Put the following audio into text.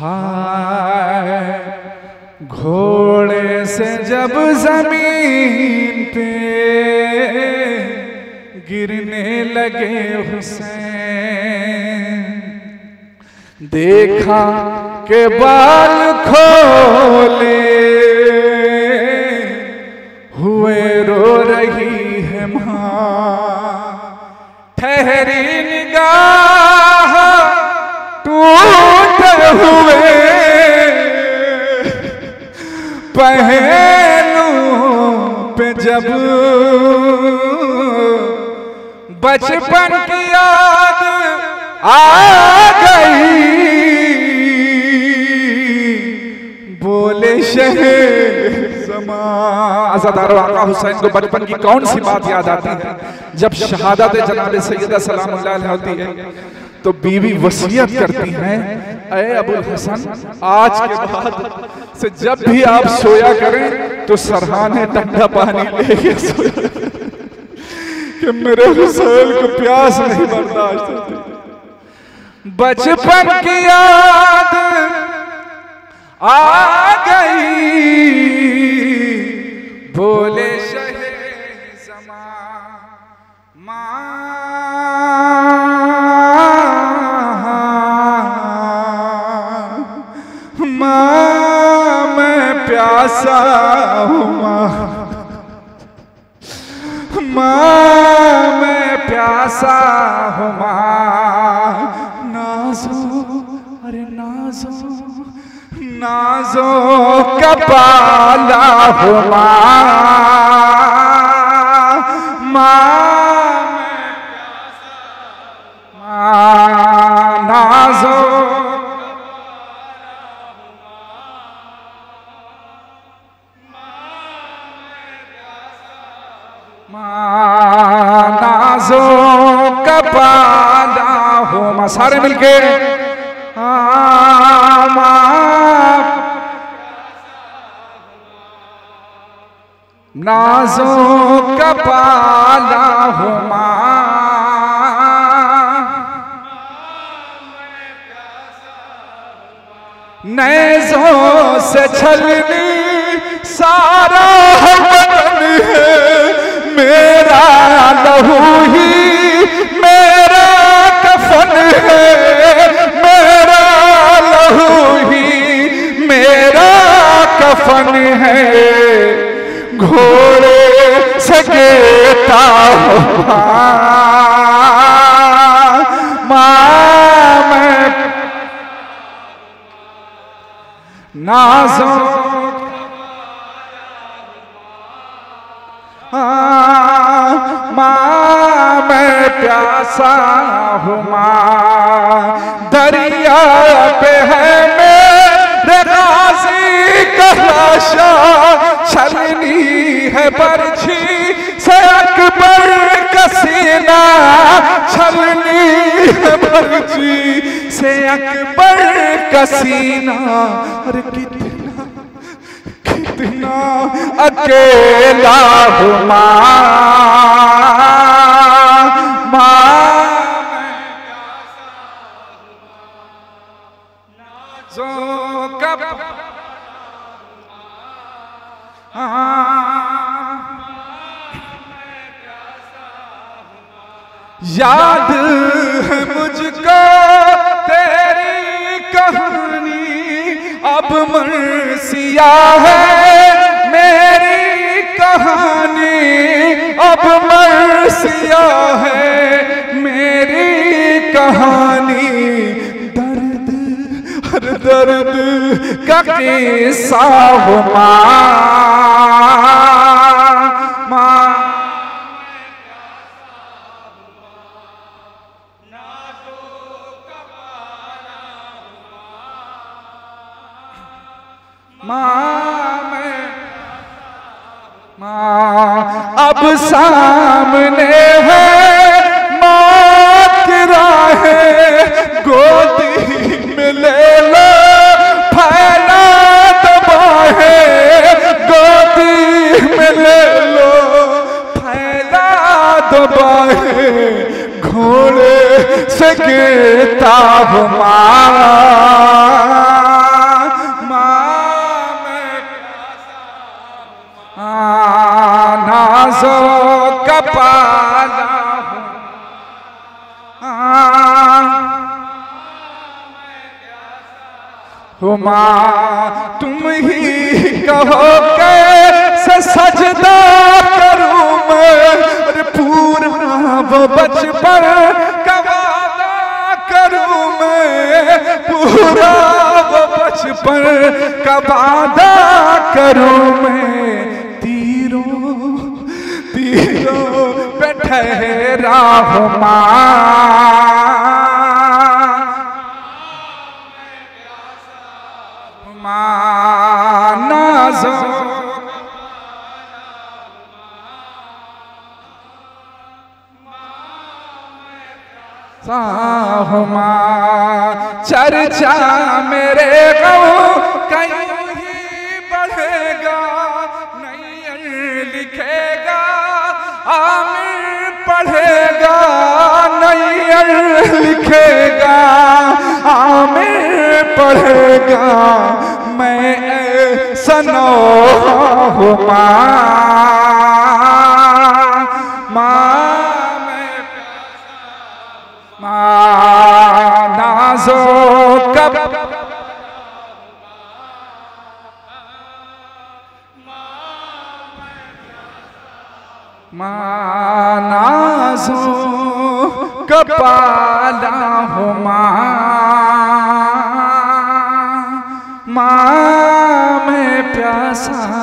हाय घोड़े से जब जमीन पे गिरने लगे हुसैन, देखा के बाल खोले हुए रो रही है माँ, ठहरी निगाह टूटे हुए पहलू पे जब बचपन की याद आ गई, बोले शहर आज़ादार आका हुसैन को बचपन की कौन सी बात याद आती है? जब शहादत जनाब सैयदा सलामुल्लाह अलैहा होती है तो बीवी वसीयत करती है, ऐ अबुल हसन आज के बाद से जब भी आप सोया करें तो सरहाने ठंडा पानी लेके सोया कि मेरे हुसैन को प्यास नहीं बर्दाश्त होती। बचपन की याद आ गई, बोले शहे ज़मा माँ मैं प्यासा हूँ, माँ मैं प्यासा हूँ, नाज़ो अरे नाज़ो नाज़ो कपाला हूँ, नाज़ो नाज़ो कपाला हूँ, सारे मिलके नाज़ो कपाला हूँ, नेज़ों से छलनी सारा बदन है मेरा, लहू ही मेरा कफन है, मेरा लहू ही मेरा कफन है, घोड़े से गिरता हुआ माँ मैं नाज़ो माँ मैं प्यासा हूँ, दरिया पे है मेरे गाज़ी का लाशा, छलनी है बरछी से अकबर का सीना, छलनी है बरछी से अकबर का सीना, अरे कितना कितना अकेला हूँ याद है मुझको तेरी कहानी, अब मरसिया है मेरी कहानी, अब मरसिया है मेरी कहानी, दर्द हर दर्द का किस्सा हो अब सामने है मौत की राहें, गोदी में ले लो फैला दबाहे, गोदी में ले लो फैला दबाहे, घोड़े से गिरता हूँ हो माँ तुम ही कहो कैसे सजदा करूं मैं, और पूरा वो बचपन का वादा करूं मैं, पूरा वो बचपन का वादा करूं मैं। तीरों तीरों पे ठहरा हूं माँ, नाज़ो साहुमा, चर्चा मेरे गाँव कहीं ही बढ़ेगा, नैयर लिखेगा आमिर पढ़ेगा, नैयर लिखेगा आमिर पढ़ेगा, मैं सनो हूँ माँ नाज़ो कब माँ नाज़ो कपाला हूँ माँ मैं प्यासा